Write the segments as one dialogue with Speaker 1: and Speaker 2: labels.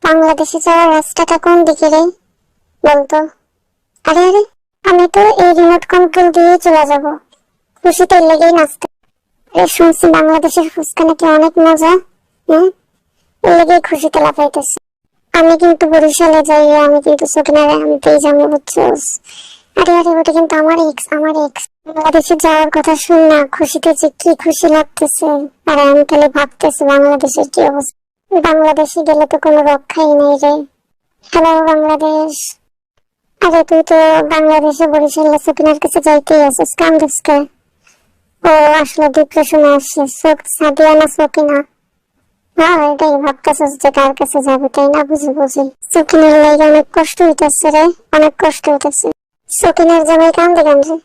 Speaker 1: বাংলাদেশে যাওয়ার রাস্তাটা কোন দিকে রে বলতো? আরে আরে, আমি তো এই রিমোট কন্ট্রোল দিয়ে চলে যাব, খুশিতে লেগেই নাচতে। শুনছি বাংলাদেশের ফুচকা নাকি অনেক মজা। হ্যাঁ, এর লেগেই খুশিতে লাফাইতেছে। আমি কিন্তু বরিশালে যাই, আমি কিন্তু সকিনারে আনতেই যাবো, বুঝছোস? আরে আরে, ওটা কিন্তু আমার এক্স বাংলাদেশে যাওয়ার কথা শুন না, খুশিতে যে কি খুশি লাগতেছে। আর আমি খালি ভাবতেছি বাংলাদেশের কি অবস্থা। বাংলাদেশে গেলে তো কোনো রক্ষাই নেই রে। হ্যালো বাংলাদেশ। আরে তুই তো বাংলাদেশে বরিশালে সকিনার কাছে যাইতেই আছিস, কান্দুসকে। ও আসলে ডিপ্রেশনে আসছে, সাদিয়া না সকিনা? হ্যাঁ, এটাই ভাবতেছিস যে কার কাছে যাবে, তাই না? বুঝি বুঝি, সকিনার লাগে অনেক কষ্ট হইতেছে রে, অনেক কষ্ট হইতেছে। সকিনার জামাই কান্দে কান্দে।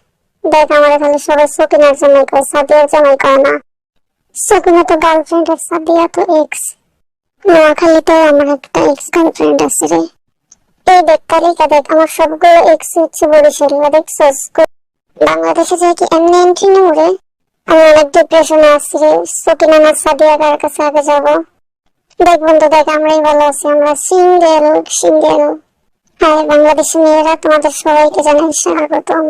Speaker 1: দেখ, আমার খালি সবাই সকিনার জামাই কয়, সাদিয়ার জামাই কয় না। সকিনা তো গার্লফ্রেন্ড আর সাদিয়া তো এক্স। নোয়াখালীতে আমার একটা এক্স গার্লফ্রেন্ড আছে রে। এই দেখ তালিকা দেখ, আমার সবগুলো এক্স হচ্ছে বরিশালীরা, দেখছস? বাংলাদেশে যাই কি এমনি এন্ট্রি নেব রে? আমি অনেক ডিপ্রেশনে আছি রে। সকিনা না সাদিয়া কার কাছে আগে যাবো? দেখ বন্ধু দেখ, আমরাই ভালো আছি, আমরা সিঙ্গেল সিঙ্গেল। হ্যাঁ, বাংলাদেশি মেয়েরা তোমাদের সবাইকে জানাই স্বাগতম।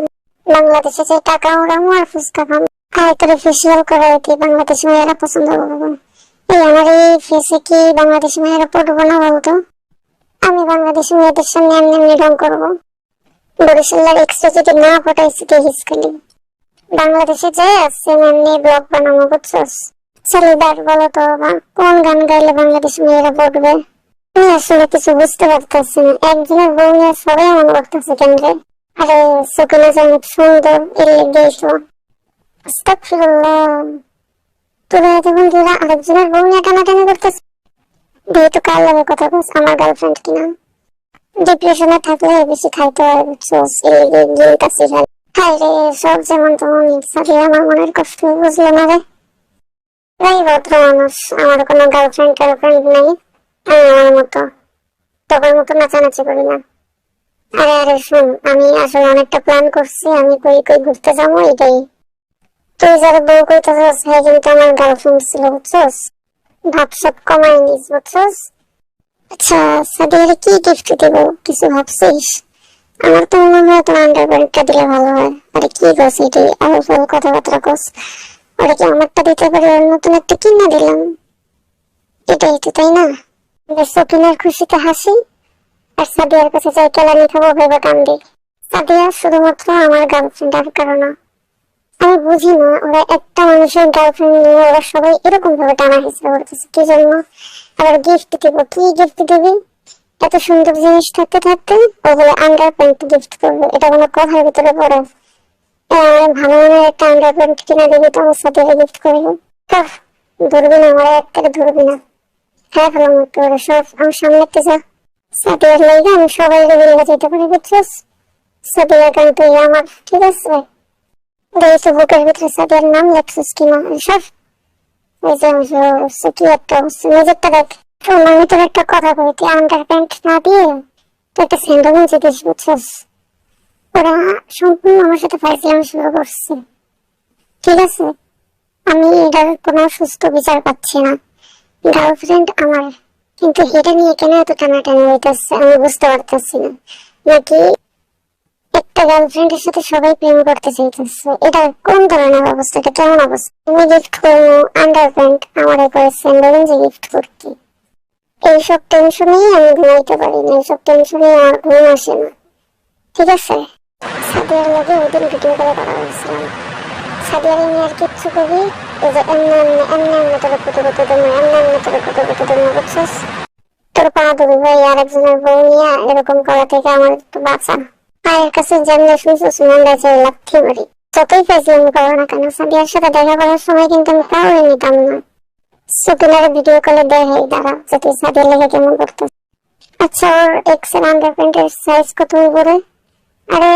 Speaker 1: বাংলাদেশে যে টাকা ওড়ামো আর ফুচকা খামো, আর তোরে ফেসিয়াল করা হইতে বাংলাদেশি মেয়েরা পছন্দ করবো। এই আমার এই ফেসে কি বাংলাদেশি মেয়েরা পড়বো না বলতো? আমি বাংলাদেশি মেয়েদের সামনে এমনি এমনি রং করবো? বরিশালের এক্সট্রা যদি না ফটাইছি দেখিস খালি। বাংলাদেশে যাই আসছে এমনি ব্লগ বানাবো, বুঝছস? চালিদার বলো তো কোন গান গাইলে বাংলাদেশি মেয়েরা পড়বে? আমি আসলে কিছু বুঝতে পারতেছি না, একজনের বউ নিয়ে সবাই এমন করতেছে কেন্দ্রে। আরে সকিনা যে অনেক সুন্দর, এর লেগেই তো। আস্তাগফিরুল্লাহ, তোরা এত বন্ধুরা আরেকজনের বউ নিয়ে টানাটানি করতেছে। বিয়ে তো কার লাগে কথা বলছ, আমার গার্লফ্রেন্ড কিনা? ডিপ্রেশনে থাকলে বেশি খাইতে হয়, বুঝছস? এই লেগে গিয়ে কাছে ফেল। হায় রে, সব যেমন তেমন সাথে আমার মনের কষ্ট বুঝলো না রে। এই ভদ্র মানুষ, আমার কোনো গার্লফ্রেন্ড নেই। আমি আমার মতো তোর মতো নাচানাচি করি না। আরে আরে শুন, আমি আসলে অনেকটা প্ল্যান করছি, আমি কই কই ঘুরতে যাবো এটাই। তুই যারা বউ কইতেছস হ্যাঁ কিন্তু আমার গার্লফ্রেন্ড ছিল, বুঝছস? ভাব সব কমাই নিস, বুঝছস? আচ্ছা, সাদিয়ারে কি গিফট দেবো কিছু ভাবছিস? আমার তো মনে হয় তোর আন্ডারপ্যান্টটা দিলে ভালো হয়। আরে কি কস এটাই আলফাল কথাবার্তা কস? ওরা কি আমারটা দিতে পারে, ওর নতুন একটা কিনা দিলাম, এটাই তো, তাই না? সকিনার খুশিতে হাসি আর সাদিয়ার কাছে যাই কেলানি খাবো ভেবে কান্দি। সাদিয়া শুধুমাত্র আমার গার্লফ্রেন্ড, আর কারণ আমি বুঝি না ওরা একটা মানুষের গার্লফ্রেন্ড নিয়ে ওরা সবাই এরকম ভাবে টানা হিসেবে করতেছে কি জন্য? আবার গিফট দিব, কি গিফট দিবি? এত সুন্দর জিনিস থাকতে থাকতে ও বলে আন্ডার প্যান্ট গিফট করবে, এটা কোনো কথার ভিতরে পড়ে? আমার ভালো মনে একটা আন্ডার প্যান্ট কিনা দিবি তো আমার সাথে গিফট করবো? ধরবি না, আমার এক থেকে ধরবি না। হ্যাঁ ভালো মতো ওরা সব আমার সামনে যা। সাদিয়ার লাইগা আমি সবাই মিলে যেতে পারি, বুঝছিস? সাদিয়ার গান তুই আমার, ঠিক আছে? দেখি বুকের ভিতরে সাদিয়ার নাম লেখছিস কিনা সব। ওই যে কি একটা অবস্থা, নিজেরটা দেখ। শোন, আমি তোর একটা কথা বলি, তুই আন্ডার প্যান্ট না দিয়ে তুই একটা স্যান্ডো গেঞ্জি দিস, বুঝছিস? ওরা সম্পূর্ণ আমার সাথে ফাইজলামি শুরু করছে, ঠিক আছে? আমি এটার কোনো সুস্থ বিচার পাচ্ছি না। গার্লফ্রেন্ড আমার, কিন্তু এটা নিয়ে কেন এত টানাটানি হইতেছে আমি বুঝতে পারতেছি না। নাকি একটা গার্লফ্রেন্ডের সাথে সবাই প্রেম করতে চাইতেছে? এটা কোন ধরনের অবস্থা, এটা কেমন অবস্থা? আমি গিফট করবো আন্ডার প্যান্ট, আমার একবার স্যান্ডো গেঞ্জি গিফট করতে। এইসব টেনশনেই আমি ঘুমাইতে পারি না, এইসব টেনশনে আমার ঘুম আসে না, ঠিক আছে? সাদিয়ার লগে ওই দিন ভিডিও করে কথা বলছিলাম। সাদিয়ার নিয়ে আর কিচ্ছু করি, এই যে এমনি এমনি এমনি এমনি তোর কুতু কুতু দেবো, এমনি এমনি তোর কুতু কুতু দেবো, বুঝছিস? তোর পা ধরি ভাই, আরেকজনের বউ নিয়ে এরকম করা থেকে আমার একটু বাঁচা। পায়ের কাছে যেমনি শুনছিস মন্ডা চাই লাথি মারি। যতই ফেসলামি করো না কেন, সাদিয়ার সাথে দেখা করার সময় কিন্তু আমি কাউরে নিতাম না। সুকিনার ভিডিও কলে দেখাই দাঁড়া যে তুই সাদিয়ার লেগে কেমন করতেছ। আচ্ছা, ওর এক্স এর আন্ডার প্যান্টের সাইজ কত করে? আরে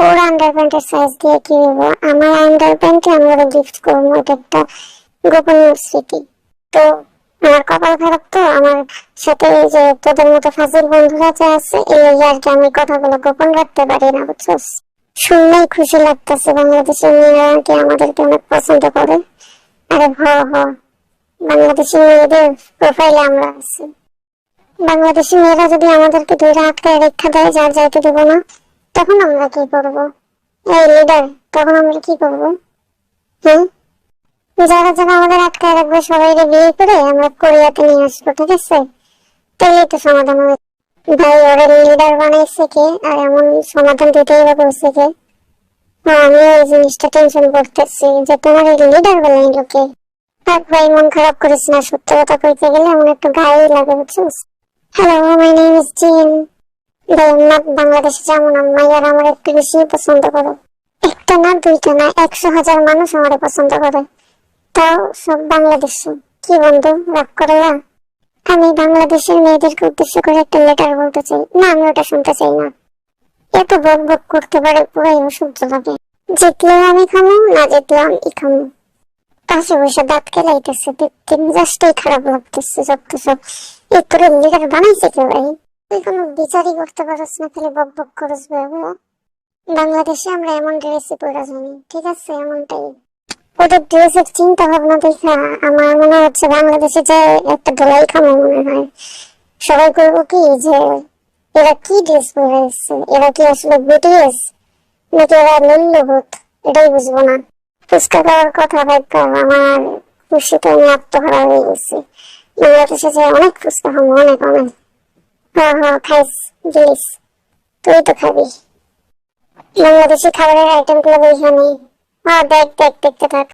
Speaker 1: ওর আন্ডার প্যান্টের সাইজ দিয়ে কি হইব? আমার আন্ডার প্যান্টে আমি ওরা গিফট করবো, এটা একটা গোপনীয় স্মৃতি। তো আমার কপাল খারাপ তো, আমার সাথে এই যে তোদের মতো ফাজিল বন্ধুরা যে আছে, এই আর কি আমি কথাগুলো গোপন রাখতে পারি না, বুঝছস? শুনলেই খুশি লাগতেছে বাংলাদেশের মেয়েরা কি আমাদেরকে অনেক পছন্দ করে। আরে হ হ, বাংলাদেশের মেয়েদের প্রোফাইলে আমরা আছি। বাংলাদেশি মেয়েরা যদি আমাদেরকে ধরে আটকায় রেখা দেয়, যার যাইতে দেবো না, তখন আমরা কি করবো? এই লিডার, তখন আমরা কি করবো? হ্যাঁ, যারা যারা আমাদের আটকায় রাখবে সবাই বিয়ে করে আমরা কোরিয়াতে নিয়ে আসবো, ঠিক আছে? তাইলেই তো সমাধান হবে। ভাই, ওরা লিডার বানাইছে কে, আর এমন সমাধান দিতেই বা বলছে কে? আমি এই জিনিসটা টেনশন করতেছি যে তোমার এই লিডার বানাই লোকে। থাক ভাই, মন খারাপ করিস না, সত্য কথা কইতে গেলে এমন একটু গায়ে লাগে, বুঝছিস? হ্যালো, মাই নেম ইজ জিন। বাংলাদেশে যেমন মাইয়ার আমার একটু বেশি পছন্দ করে। একটা না, দুইটা না, 100,000 মানুষ আমার পছন্দ করে, তাও সব বাংলাদেশি। কি বন্ধু, রাগ করে না? আমি বাংলাদেশের মেয়েদেরকে উদ্দেশ্য করে একটা লেটার বলতে চাই। না, আমি ওটা শুনতে চাই না। এত বক বক করতে পারে, পুরাই অসহ্য লাগে। জিতলেও আমি খামো, না জিতলেও আমি খামো। পাশে বসে দাঁত কেলাইতেছে, দেখতে মেজাজটাই খারাপ লাগতেছে। যত সব এই তোরে লিডার বানাইছে কে ভাই? তুই কোনো বিচারই করতে পারছ না, খালি বক বক করস বাবু। বাংলাদেশে আমরা এমন ড্রেসই পরে জানি, ঠিক আছে? এমনটাই ওদের ড্রেসের চিন্তা ভাবনা দেখা আমার মনে হচ্ছে বাংলাদেশে যে একটা ধোলাই খামো মনে হয়। সবাই করবো কি যে এরা কি ড্রেস পরে এসছে, এরা কি আসলে বিটিএস নাকি এরা মূল্যবোধ, এটাই বুঝবো না। ফুচকা খাওয়ার কথা ভাবতে আমার খুশিতে আমি আত্মহারা হয়ে গেছি। বাংলাদেশে যে অনেক ফুচকা খাবো, অনেক অনেক। হ্যাঁ হ্যাঁ, খাইস প্লিজ, তুই তো খাবি। বাংলাদেশি খাবারের আইটেম গুলো এখানে। হ্যাঁ, দেখ দেখ, দেখতে থাক।